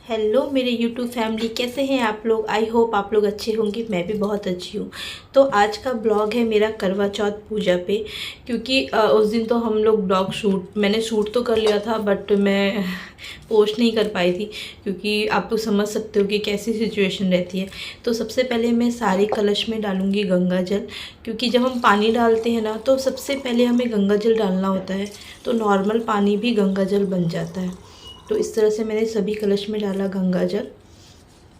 Hello मेरे YouTube family, कैसे हैं आप लोग। आई होप आप लोग अच्छे होंगे। मैं भी बहुत अच्छी हूँ। तो आज का ब्लॉग है मेरा करवा चौथ पूजा पे, क्योंकि उस दिन तो हम लोग ब्लॉग मैंने शूट तो कर लिया था, बट मैं पोस्ट नहीं कर पाई थी, क्योंकि आप लोग समझ सकते हो कि कैसी सिचुएशन रहती है। तो सबसे पहले मैं सारे कलश में डालूँगी गंगा जल, क्योंकि जब हम पानी डालते हैं ना तो सबसे पहले हमें गंगा जल डालना होता है, तो नॉर्मल पानी भी गंगा जल बन जाता है। तो इस तरह से मैंने सभी कलश में डाला गंगा जल।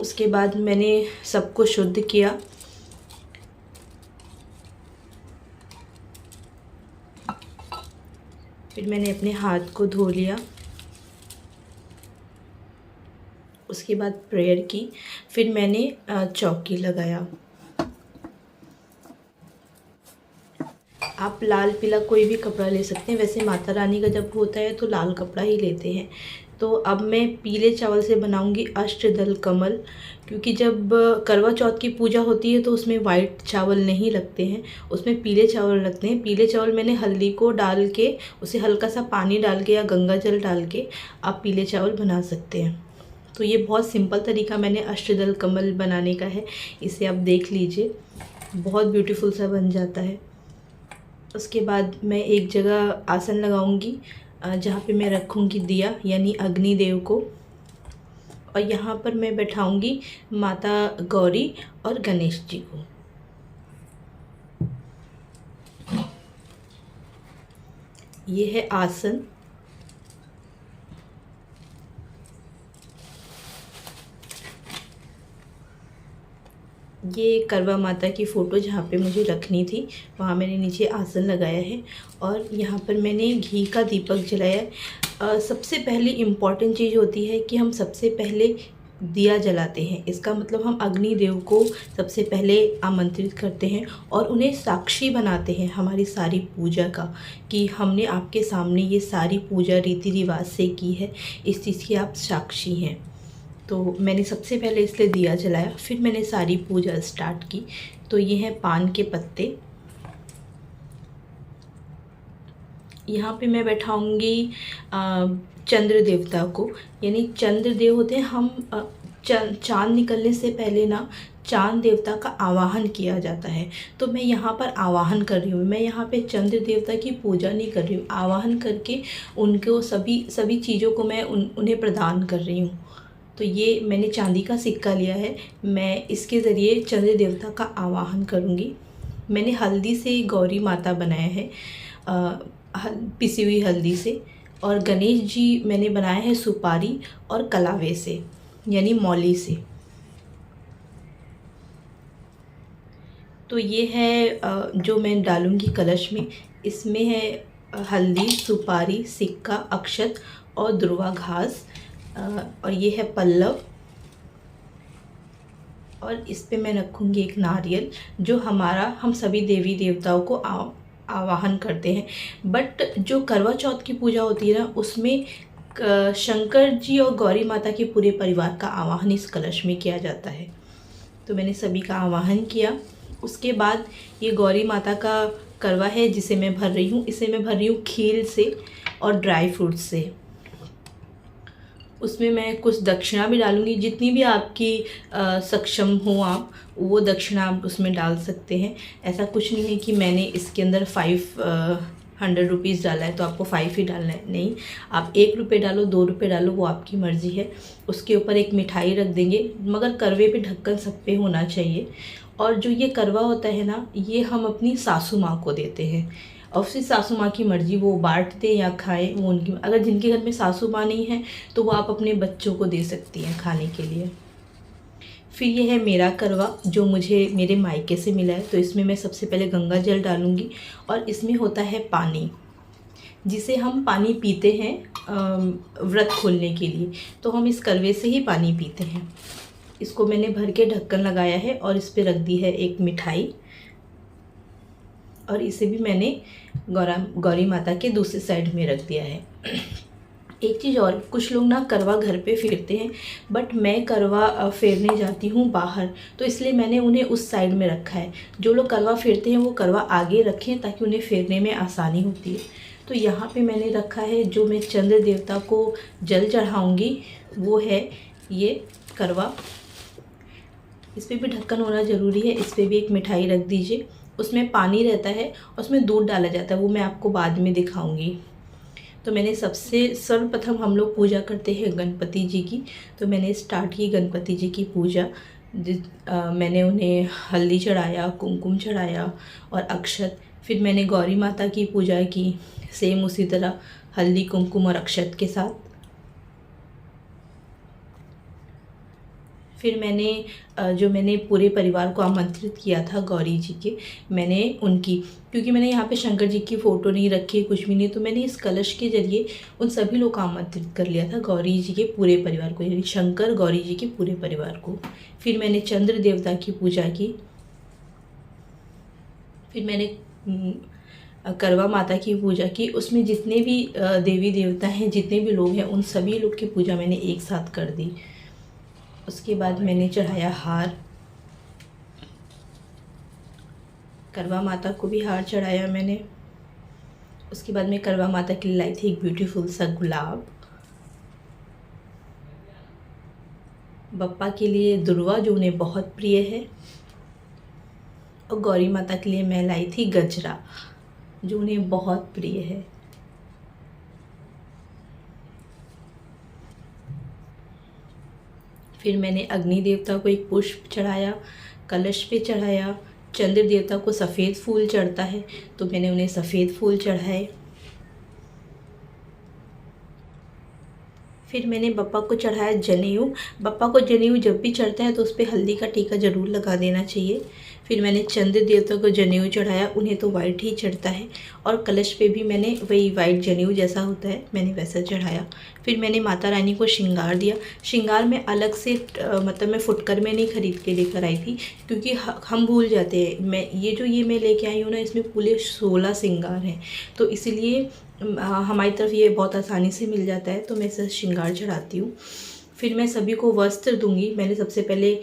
उसके बाद मैंने सबको शुद्ध किया। फिर मैंने अपने हाथ को धो लिया। उसके बाद प्रेयर की। फिर मैंने चौकी लगाया। आप लाल पीला कोई भी कपड़ा ले सकते हैं, वैसे माता रानी का जब होता है तो लाल कपड़ा ही लेते हैं। तो अब मैं पीले चावल से बनाऊंगी अष्टदल कमल, क्योंकि जब करवा चौथ की पूजा होती है तो उसमें वाइट चावल नहीं लगते हैं, उसमें पीले चावल लगते हैं। पीले चावल मैंने हल्दी को डाल के, उसे हल्का सा पानी डाल के या गंगा जल डाल के आप पीले चावल बना सकते हैं। तो ये बहुत सिंपल तरीका मैंने अष्टदल कमल बनाने का है, इसे आप देख लीजिए, बहुत ब्यूटीफुल सा बन जाता है। उसके बाद मैं एक जगह आसन लगाऊंगी, जहाँ पे मैं रखूंगी दिया यानी अग्निदेव को, और यहाँ पर मैं बैठाऊंगी माता गौरी और गणेश जी को। ये है आसन। ये करवा माता की फ़ोटो जहाँ पे मुझे रखनी थी, वहाँ मैंने नीचे आसन लगाया है, और यहाँ पर मैंने घी का दीपक जलाया है। सबसे पहली इम्पॉर्टेंट चीज़ होती है कि हम सबसे पहले दिया जलाते हैं। इसका मतलब हम अग्निदेव को सबसे पहले आमंत्रित करते हैं और उन्हें साक्षी बनाते हैं हमारी सारी पूजा का, कि हमने आपके सामने ये सारी पूजा रीति रिवाज से की है, इस चीज़ की आप साक्षी हैं। तो मैंने सबसे पहले इसलिए दिया जलाया, फिर मैंने सारी पूजा स्टार्ट की। तो ये हैं पान के पत्ते। यहाँ पे मैं बैठाऊंगी चंद्र देवता को, यानी चंद्र देव होते हैं हम। चांद निकलने से पहले ना चांद देवता का आवाहन किया जाता है, तो मैं यहाँ पर आवाहन कर रही हूँ। मैं यहाँ पे चंद्र देवता की पूजा नहीं कर रही हूँ, आवाहन करके उनको सभी चीज़ों को मैं उन्हें प्रदान कर रही हूँ। तो ये मैंने चांदी का सिक्का लिया है, मैं इसके ज़रिए चंद्र देवता का आवाहन करूँगी। मैंने हल्दी से गौरी माता बनाया है, पिसी हुई हल्दी से। और गणेश जी मैंने बनाया है सुपारी और कलावे से, यानी मौली से। तो ये है जो मैं डालूँगी कलश में। इसमें है हल्दी, सुपारी, सिक्का, अक्षत और दुर्वा घास, और ये है पल्लव। और इस पे मैं रखूँगी एक नारियल, जो हम सभी देवी देवताओं को आवाहन करते हैं। बट जो करवा चौथ की पूजा होती है ना, उसमें शंकर जी और गौरी माता के पूरे परिवार का आवाहन इस कलश में किया जाता है। तो मैंने सभी का आवाहन किया। उसके बाद ये गौरी माता का करवा है जिसे मैं भर रही हूँ। इसे मैं भर रही हूँ खीर से और ड्राई फ्रूट से। उसमें मैं कुछ दक्षिणा भी डालूँगी, जितनी भी आपकी सक्षम हो आप वो दक्षिणा आप उसमें डाल सकते हैं। ऐसा कुछ नहीं है कि मैंने इसके अंदर 500 रुपीज़ डाला है तो आपको 5 ही डालना है, नहीं। आप 1 रुपये डालो, 2 रुपये डालो, वो आपकी मर्ज़ी है। उसके ऊपर एक मिठाई रख देंगे, मगर करवे पे ढक्कन सब पे होना चाहिए। और जो ये करवा होता है ना, ये हम अपनी सासू माँ को देते हैं, और फिर सासू माँ की मर्ज़ी, वो बांट दे या खाए, वो उनकी। अगर जिनके घर में सासू माँ नहीं है तो वो आप अपने बच्चों को दे सकती हैं खाने के लिए। फिर ये है मेरा करवा, जो मुझे मेरे मायके से मिला है। तो इसमें मैं सबसे पहले गंगा जल डालूँगी, और इसमें होता है पानी, जिसे हम पानी पीते हैं व्रत खोलने के लिए। तो हम इस करवे से ही पानी पीते हैं। इसको मैंने भर के ढक्कन लगाया है, और इस पर रख दी है एक मिठाई, और इसे भी मैंने गौरी माता के दूसरी साइड में रख दिया है। एक चीज़ और, कुछ लोग ना करवा घर पे फेरते हैं, बट मैं करवा फेरने जाती हूँ बाहर, तो इसलिए मैंने उन्हें उस साइड में रखा है। जो लोग करवा फेरते हैं वो करवा आगे रखें, ताकि उन्हें फेरने में आसानी होती है। तो यहाँ पे मैंने रखा है, जो मैं चंद्र देवता को जल चढ़ाऊँगी वो है ये करवा, इस पर भी ढक्कन होना ज़रूरी है। इस पर भी एक मिठाई रख दीजिए, उसमें पानी रहता है, उसमें दूध डाला जाता है, वो मैं आपको बाद में दिखाऊंगी। तो मैंने सबसे सर्वप्रथम हम लोग पूजा करते हैं गणपति जी की। तो मैंने स्टार्ट की गणपति जी की पूजा। मैंने उन्हें हल्दी चढ़ाया, कुमकुम चढ़ाया और अक्षत। फिर मैंने गौरी माता की पूजा की, सेम उसी तरह हल्दी कुमकुम और अक्षत के साथ। फिर मैंने पूरे परिवार को आमंत्रित किया था गौरी जी के, मैंने उनकी, क्योंकि मैंने यहाँ पे शंकर जी की फ़ोटो नहीं रखी, कुछ भी नहीं, तो मैंने इस कलश के ज़रिए उन सभी लोग को आमंत्रित कर लिया था, गौरी जी के पूरे परिवार को, यानी शंकर गौरी जी के पूरे परिवार को। फिर मैंने चंद्र देवता की पूजा की। फिर मैंने करवा माता की पूजा की। उसमें जितने भी देवी देवता हैं, जितने भी लोग हैं, उन सभी लोग की पूजा मैंने एक साथ कर दी। उसके बाद मैंने चढ़ाया हार, करवा माता को भी हार चढ़ाया मैंने। उसके बाद मैं करवा माता के लिए लाई थी एक ब्यूटीफुल सा गुलाब। बप्पा के लिए दुर्वा, जो उन्हें बहुत प्रिय है। और गौरी माता के लिए मैं लाई थी गजरा, जो उन्हें बहुत प्रिय है। फिर मैंने अग्नि देवता को एक पुष्प चढ़ाया, कलश पे चढ़ाया। चंद्र देवता को सफ़ेद फूल चढ़ता है, तो मैंने उन्हें सफ़ेद फूल चढ़ाए। फिर मैंने बप्पा को चढ़ाया जनेऊ। बप्पा को जनेऊ जब भी चढ़ता है तो उस पर हल्दी का टीका ज़रूर लगा देना चाहिए। फिर मैंने चंद्र देवता को जनेऊ चढ़ाया, उन्हें तो वाइट ही चढ़ता है। और कलश पे भी मैंने वही वाइट जनेऊ जैसा होता है, मैंने वैसा चढ़ाया। फिर मैंने माता रानी को श्रृंगार दिया। श्रृंगार में अलग से मतलब मैं फुटकर में नहीं खरीद के लेकर आई थी, क्योंकि हम भूल जाते हैं। मैं लेके आई हूँ ना, इसमें पूरे 16 श्रृंगार हैं, तो इसीलिए हमारी तरफ ये बहुत आसानी से मिल जाता है, तो मैं इसे श्रृंगार चढ़ाती हूँ। फिर मैं सभी को वस्त्र दूंगी। मैंने सबसे पहले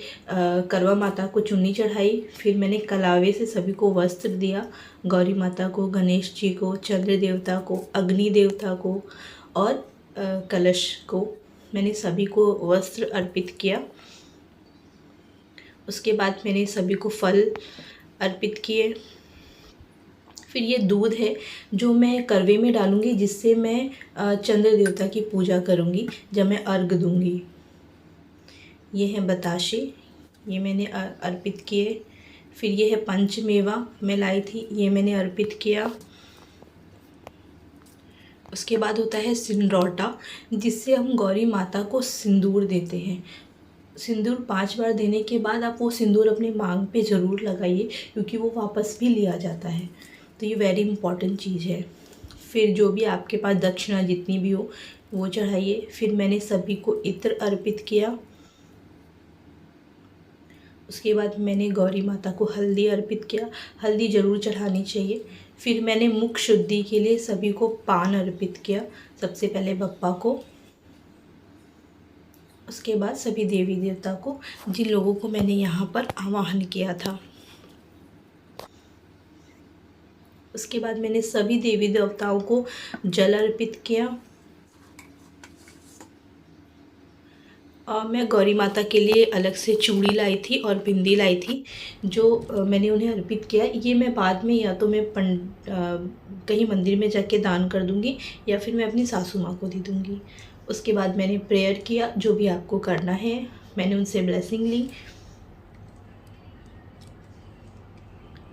करवा माता को चुन्नी चढ़ाई, फिर मैंने कलावे से सभी को वस्त्र दिया, गौरी माता को, गणेश जी को, चंद्र देवता को, अग्नि देवता को और कलश को, मैंने सभी को वस्त्र अर्पित किया। उसके बाद मैंने सभी को फल अर्पित किए। फिर ये दूध है जो मैं करवे में डालूँगी, जिससे मैं चंद्र देवता की पूजा करूँगी जब मैं अर्घ दूँगी। ये है बताशे, ये मैंने अर्पित किए। फिर ये है पंचमेवा मैं लाई थी, ये मैंने अर्पित किया। उसके बाद होता है सिंदूरटा, जिससे हम गौरी माता को सिंदूर देते हैं। सिंदूर 5 बार देने के बाद आप वो सिंदूर अपने मांग पे ज़रूर लगाइए, क्योंकि वो वापस भी लिया जाता है। तो ये वेरी इंपॉर्टेंट चीज़ है। फिर जो भी आपके पास दक्षिणा जितनी भी हो वो चढ़ाइए। फिर मैंने सभी को इत्र अर्पित किया। उसके बाद मैंने गौरी माता को हल्दी अर्पित किया, हल्दी ज़रूर चढ़ानी चाहिए। फिर मैंने मुख शुद्धि के लिए सभी को पान अर्पित किया, सबसे पहले बप्पा को, उसके बाद सभी देवी देवता को, जिन लोगों को मैंने यहाँ पर आवाहन किया था। उसके बाद मैंने सभी देवी देवताओं को जल अर्पित किया। और मैं गौरी माता के लिए अलग से चूड़ी लाई थी और बिंदी लाई थी, जो मैंने उन्हें अर्पित किया। ये मैं बाद में या तो मैं कहीं मंदिर में जाके दान कर दूंगी, या फिर मैं अपनी सासू माँ को दे दूंगी। उसके बाद मैंने प्रेयर किया, जो भी आपको करना है, मैंने उनसे ब्लेसिंग ली।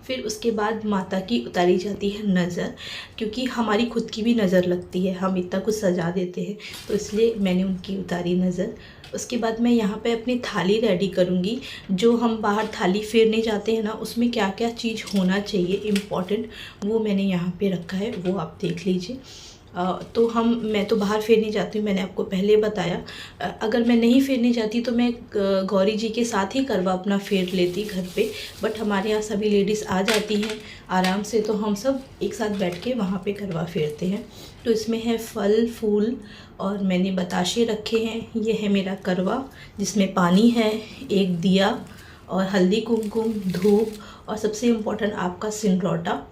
फिर उसके बाद माता की उतारी जाती है नज़र, क्योंकि हमारी खुद की भी नज़र लगती है, हम इतना कुछ सजा देते हैं, तो इसलिए मैंने उनकी उतारी नज़र। उसके बाद मैं यहाँ पे अपनी थाली रेडी करूँगी। जो हम बाहर थाली फेरने जाते हैं ना, उसमें क्या क्या चीज़ होना चाहिए इम्पॉर्टेंट, वो मैंने यहाँ पे रखा है, वो आप देख लीजिए। मैं तो बाहर फेरने जाती हूँ, मैंने आपको पहले बताया। अगर मैं नहीं फेरने जाती तो मैं गौरी जी के साथ ही करवा अपना फेर लेती घर पे, बट हमारे यहाँ सभी लेडीज़ आ जाती हैं आराम से, तो हम सब एक साथ बैठ के वहाँ पे करवा फेरते हैं। तो इसमें है फल फूल और मैंने बताशे रखे हैं। ये है मेरा करवा, जिसमें पानी है, एक दिया और हल्दी कुमकुम, धूप और सबसे इम्पोर्टेंट आपका सिंदूरटा।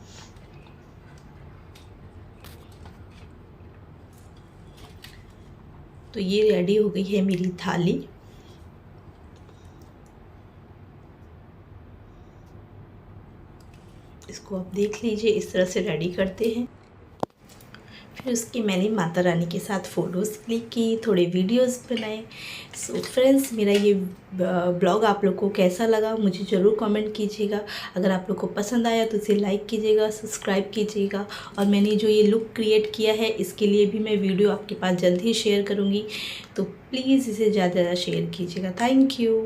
तो ये रेडी हो गई है मेरी थाली। इसको आप देख लीजिए, इस तरह से रेडी करते हैं। फिर उसकी मैंने माता रानी के साथ फ़ोटोज़ क्लिक की, थोड़े वीडियोस बनाए। सो फ्रेंड्स, मेरा ये ब्लॉग आप लोग को कैसा लगा मुझे ज़रूर कमेंट कीजिएगा। अगर आप लोग को पसंद आया तो इसे लाइक कीजिएगा, सब्सक्राइब कीजिएगा। और मैंने जो ये लुक क्रिएट किया है इसके लिए भी मैं वीडियो आपके पास जल्द ही शेयर करूँगी, तो प्लीज़ इसे ज़्यादा से ज़्यादा शेयर कीजिएगा। Thank you.